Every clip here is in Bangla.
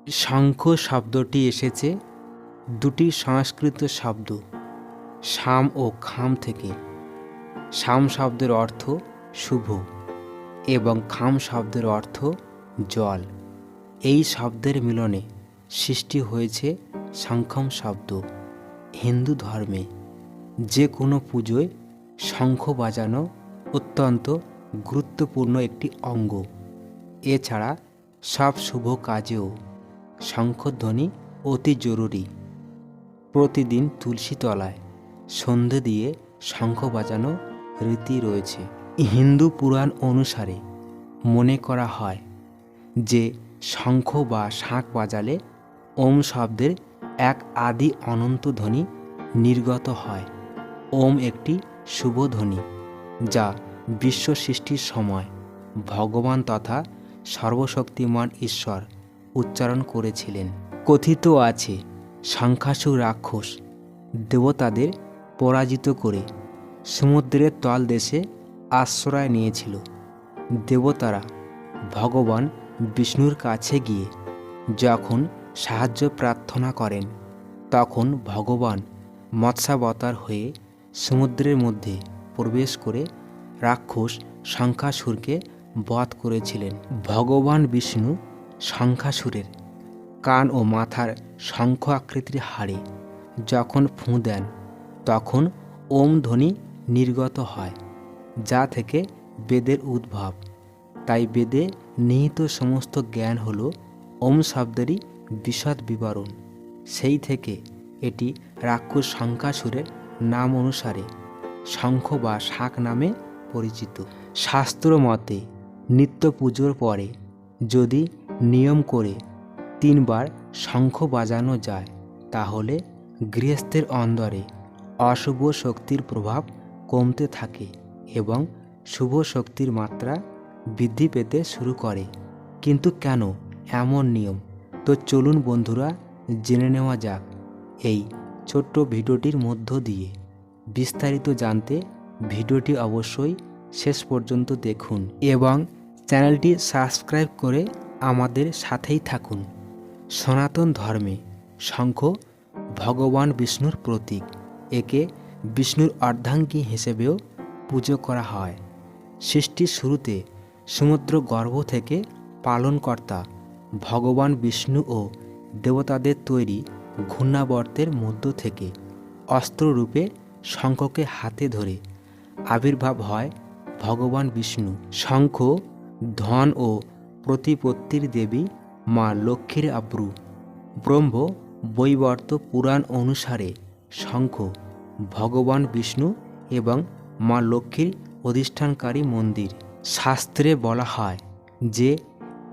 শঙ্খ শব্দটি এসেছে দুটি সংস্কৃত শব্দ শাম ও খাম থেকে। শাম শব্দের অর্থ শুভ এবং খাম শব্দের অর্থ জল। এই শব্দের মিলনে সৃষ্টি হয়েছে শঙ্খম শব্দ। হিন্দু ধর্মে যে কোনো পুজোয় শঙ্খ বাজানো অত্যন্ত গুরুত্বপূর্ণ একটি অঙ্গ। এছাড়া সব শুভ কাজেও শঙ্খধ্বনি অতি জরুরি। প্রতিদিন তুলসী তলায় সন্ধে দিয়ে শঙ্খ বাজানো রীতি রয়েছে। হিন্দু পুরাণ অনুসারে মনে করা হয় যে শঙ্খ বা শাঁখ বাজালে ওম শব্দের এক আদি অনন্ত ধ্বনি নির্গত হয়। ওম একটি শুভ ধ্বনি যা বিশ্ব সৃষ্টির সময় ভগবান তথা সর্বশক্তিমান ঈশ্বর উচ্চারণ করেছিলেন। কথিত আছে শঙ্খাসুর রাক্ষস দেবতাদের পরাজিত করে সমুদ্রের তলদেশে আশ্রয় নিয়েছিল। দেবতারা ভগবান বিষ্ণুর কাছে গিয়ে যখন সাহায্য প্রার্থনা করেন তখন ভগবান মৎস্যাবতার হয়ে সমুদ্রের মধ্যে প্রবেশ করে রাক্ষস শঙ্খাসুরকে বধ করেছিলেন। ভগবান বিষ্ণু শঙ্খাসুরের কান ও মাথার শঙ্খ আকৃতির হাড়ে যখন ফুঁ দেন তখন ওম ধ্বনি নির্গত হয়, যা থেকে বেদের উদ্ভব। তাই বেদে নিহিত সমস্ত জ্ঞান হল ওম শব্দেরই বিশদ বিবরণ। সেই থেকে এটি রাক্ষস শঙ্খাসুরের নাম অনুসারে শঙ্খ বা শাঁখ নামে পরিচিত। শাস্ত্র মতে নিত্য পুজোর পরে যদি নিয়ম করে 3 বার শঙ্খ বাজানো যায় তাহলে গৃহস্থের অন্দরে অশুভ শক্তির প্রভাব কমতে থাকে এবং শুভ শক্তির মাত্রা বৃদ্ধি পেতে শুরু করে। কিন্তু কেন এমন নিয়ম? তো চলুন বন্ধুরা জেনে নেওয়া যাক এই ছোট্ট ভিডিওটির মধ্য দিয়ে। বিস্তারিত জানতে ভিডিওটি অবশ্যই শেষ পর্যন্ত দেখুন এবং চ্যানেলটি সাবস্ক্রাইব করে আমাদের সাথেই থাকুন। সনাতন ধর্মে শঙ্খ ভগবান বিষ্ণুর প্রতীক। একে বিষ্ণুর অর্ধাঙ্গী হিসেবেও পুজো করা হয়। সৃষ্টির শুরুতে সমুদ্র গর্ভ থেকে পালনকর্তা ভগবান বিষ্ণু ও দেবতাদের তৈরি ঘূর্ণাবর্তের মধ্য থেকে অস্ত্ররূপে শঙ্খকে হাতে ধরে আবির্ভাব হয় ভগবান বিষ্ণু। শঙ্খ ধন ও প্রতিপত্তির দেবী মা লক্ষ্মীর আব্রু। ব্রহ্ম বৈবর্ত পুরাণ অনুসারে শঙ্খ ভগবান বিষ্ণু এবং মা লক্ষ্মীর অধিষ্ঠানকারী মন্দির। শাস্ত্রে বলা হয় যে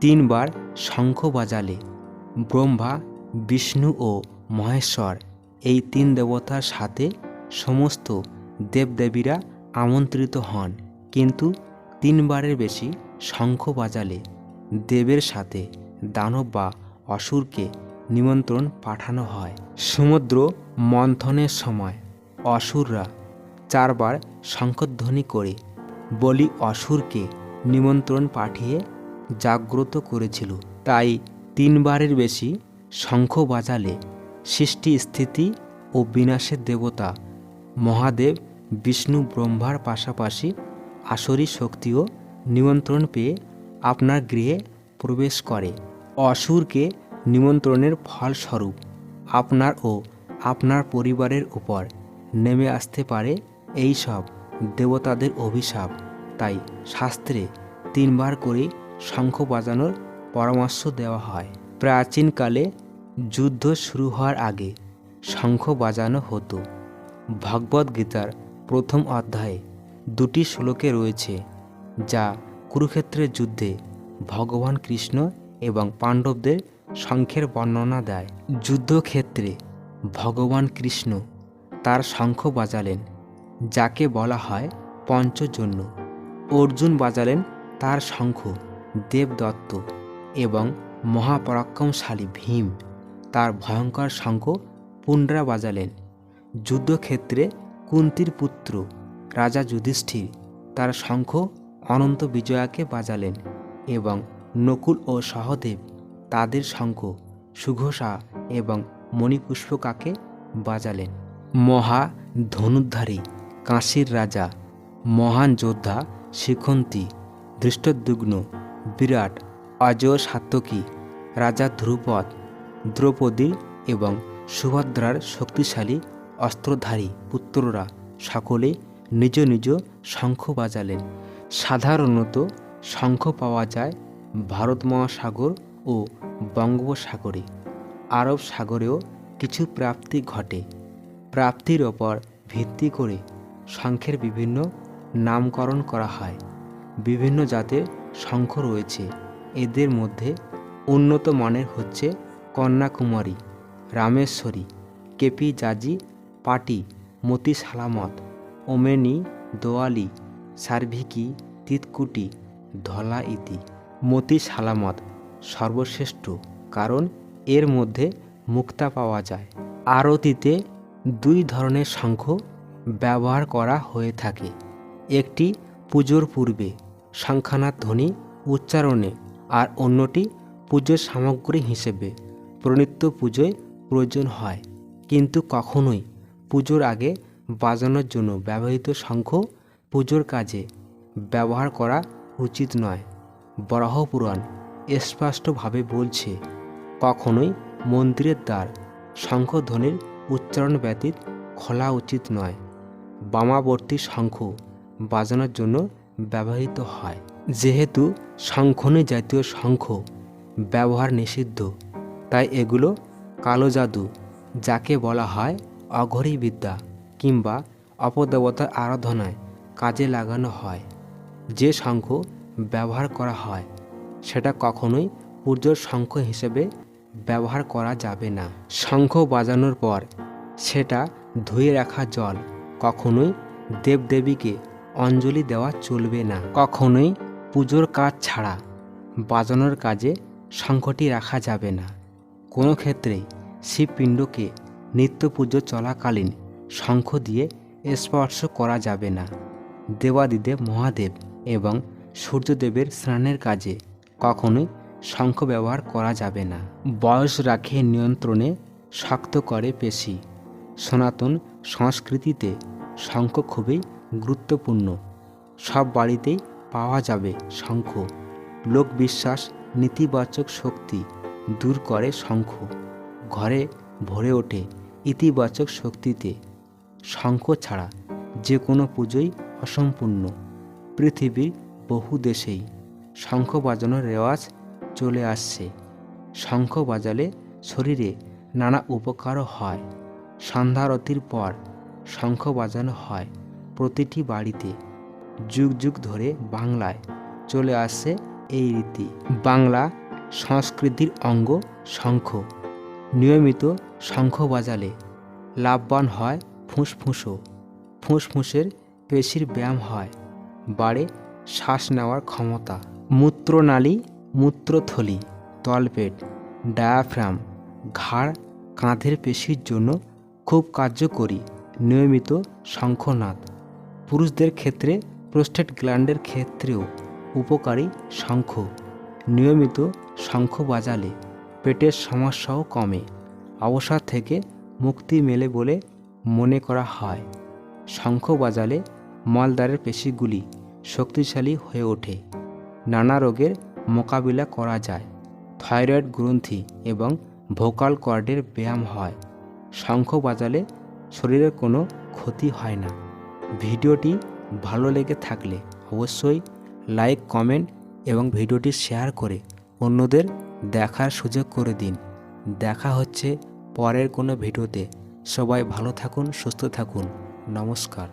3 বার শঙ্খ বাজালে ব্রহ্মা বিষ্ণু ও মহেশ্বর এই 3 দেবতার সাথে সমস্ত দেবদেবীরা আমন্ত্রিত হন। কিন্তু 3 বারের বেশি শঙ্খ বাজালে দেবের সাথে দানব বা অসুরকে নিমন্ত্রণ পাঠানো হয়। সমুদ্র মন্থনের সময় অসুররা 4 বার শঙ্খধ্বনি করে বলি অসুরকে নিমন্ত্রণ পাঠিয়ে জাগ্রত করেছিল। তাই 3 বারের বেশি শঙ্খ বাজালে সৃষ্টি স্থিতি ও বিনাশের দেবতা মহাদেব বিষ্ণু ব্রহ্মার পাশাপাশি আসুরি শক্তিও নিমন্ত্রণ পেয়ে আপনার গৃহে প্রবেশ করে। অসুরকে নিমন্ত্রণের ফলস্বরূপ আপনার ও আপনার পরিবারের উপর নেমে আসতে পারে এই সব দেবতাদের অভিশাপ। তাই শাস্ত্রে 3 বার করে শঙ্খ বাজানোর পরামর্শ দেওয়া হয়। প্রাচীনকালে যুদ্ধ শুরু হওয়ার আগে শঙ্খ বাজানো হতো। ভগবদ্গীতার প্রথম অধ্যায়ে 2টি শ্লোকে রয়েছে যা কুরুক্ষেত্রের যুদ্ধে ভগবান কৃষ্ণ এবং পাণ্ডবদের শঙ্খের বর্ণনা দেয়। যুদ্ধক্ষেত্রে ভগবান কৃষ্ণ তার শঙ্খ বাজালেন, যাকে বলা হয় পঞ্চজন্য। অর্জুন বাজালেন তার শঙ্খ দেবদত্ত এবং মহাপরাক্রমশালী ভীম তার ভয়ঙ্কর শঙ্খ পুণ্ড্রা বাজালেন। যুদ্ধক্ষেত্রে কুন্তির পুত্র রাজা যুধিষ্ঠির তার শঙ্খ অনন্ত বিজয়াকে বাজালেন এবং নকুল ও সহদেব তাদের শঙ্খ সুঘোষা এবং মণিপুষ্পকাকে বাজালেন। মহা ধনুর্ধারী কাশীর রাজা, মহান যোদ্ধা শিখন্তী, ধৃষ্টদ্যুম্ন, বিরাট, অজয় সাত্যকী, রাজা ধ্রুপদ, দ্রৌপদী এবং সুভদ্রার শক্তিশালী অস্ত্রধারী পুত্ররা সকলে নিজ নিজ শঙ্খ বাজালেন। সাধারণত শঙ্খ পাওয়া যায় ভারত মহাসাগর ও বঙ্গোপসাগরে। আরব সাগরেও কিছু প্রাপ্তি ঘটে। প্রাপ্তির ওপর ভিত্তি করে শঙ্খের বিভিন্ন নামকরণ করা হয়। বিভিন্ন জাতের শঙ্খ রয়েছে। এদের মধ্যে উন্নত মানের হচ্ছে কন্যাকুমারী, রামেশ্বরী, কেপি জাজি, পাটি, মতি সালামত, ওমেনি, দোয়ালি, সার্ভিকি, তিতকুটি, ধলা ইতি। মতি সালামত সর্বশ্রেষ্ঠ, কারণ এর মধ্যে মুক্তা পাওয়া যায়। আরতিতে দুই ধরনের শঙ্খ ব্যবহার করা হয়ে থাকে। একটি পুজোর পূর্বে শঙ্খানাদ ধ্বনি উচ্চারণে, আর অন্যটি পুজোর সামগ্রী হিসেবে প্রণীত পুজোয় প্রয়োজন হয়। কিন্তু কখনোই পুজোর আগে বাজানোর জন্য ব্যবহৃত শঙ্খ পুজোর কাজে ব্যবহার করা উচিত নয়। বরাহপুরাণ স্পষ্টভাবে বলছে, কখনোই মন্দিরের দ্বার শঙ্খধ্বনির উচ্চারণ ব্যতীত খোলা উচিত নয়। বামাবর্তী শঙ্খ বাজানোর জন্য ব্যবহৃত হয়। যেহেতু শঙ্খনী জাতীয় শঙ্খ ব্যবহার নিষিদ্ধ, তাই এগুলো কালো জাদু, যাকে বলা হয় অঘরী বিদ্যা কিংবা অপদেবতার আরাধনায় কাজে লাগানো হয়। যে শঙ্খ ব্যবহার করা হয় সেটা কখনোই পুজোর শঙ্খ হিসেবে ব্যবহার করা যাবে না। শঙ্খ বাজানোর পর সেটা ধুয়ে রাখা জল কখনোই দেবদেবীকে অঞ্জলি দেওয়া চলবে না। কখনোই পুজোর কাজ ছাড়া বাজানোর কাজে শঙ্খটি রাখা যাবে না। কোনো ক্ষেত্রেই শিবপিণ্ডকে নিত্য পুজো চলাকালীন শঙ্খ দিয়ে স্পর্শ করা যাবে না। দেবাদিদেব মহাদেব এবং সূর্যদেবের স্নানের কাজে কখনোই শঙ্খ ব্যবহার করা যাবে না। বয়স রাখে নিয়ন্ত্রণে, শক্ত করে পেশি। সনাতন সংস্কৃতিতে শঙ্খ খুবই গুরুত্বপূর্ণ। সব বাড়িতেই পাওয়া যাবে শঙ্খ। লোকবিশ্বাস নেতিবাচক শক্তি দূর করে শঙ্খ। ঘরে ভরে ওঠে ইতিবাচক শক্তিতে। শঙ্খ ছাড়া যে কোনো পুজোই অসম্পূর্ণ। পৃথিবীর বহু দেশেই শঙ্খ বাজানোর রেওয়াজ চলে আসছে। শঙ্খ বাজালে শরীরে নানা উপকারও হয়। সন্ধ্যারতির পর শঙ্খ বাজানো হয় প্রতিটি বাড়িতে। যুগ যুগ ধরে বাংলায় চলে আসছে এই রীতি। বাংলা সংস্কৃতির অঙ্গ শঙ্খ। নিয়মিত শঙ্খ বাজালে লাভবান হয় ফুসফুসও। ফুসফুসের পেশির ব্যায়াম হয়, বাড়ে শ্বাস নেওয়ার ক্ষমতা। মূত্রনালী, মূত্রথলি, তলপেট, ডায়াফ্রাম, ঘাড়, কাঁধের পেশির জন্য খুব কার্যকরী নিয়মিত শঙ্খনাদ। পুরুষদের ক্ষেত্রে প্রোস্টেট গ্ল্যান্ডের ক্ষেত্রেও উপকারী শঙ্খ। নিয়মিত শঙ্খ বাজালে পেটের সমস্যাও কমে, অবসাদ থেকে মুক্তি মেলে বলে মনে করা হয়। শঙ্খ বাজালে মলদ্বারের পেশিগুলি শক্তিশালী হয়ে ওঠে। নানা রোগের মোকাবিলা করা যায়। থাইরয়েড গ্রন্থি এবং ভোকাল কর্ডের ব্যায়াম হয়। শঙ্খ বাজালে শরীরের কোনো ক্ষতি হয় না। ভিডিওটি ভালো লেগে থাকলে অবশ্যই লাইক, কমেন্ট এবং ভিডিওটি শেয়ার করে অন্যদের দেখার সুযোগ করে দিন। দেখা হচ্ছে পরের কোনো ভিডিওতে। সবাই ভালো থাকুন, সুস্থ থাকুন। নমস্কার।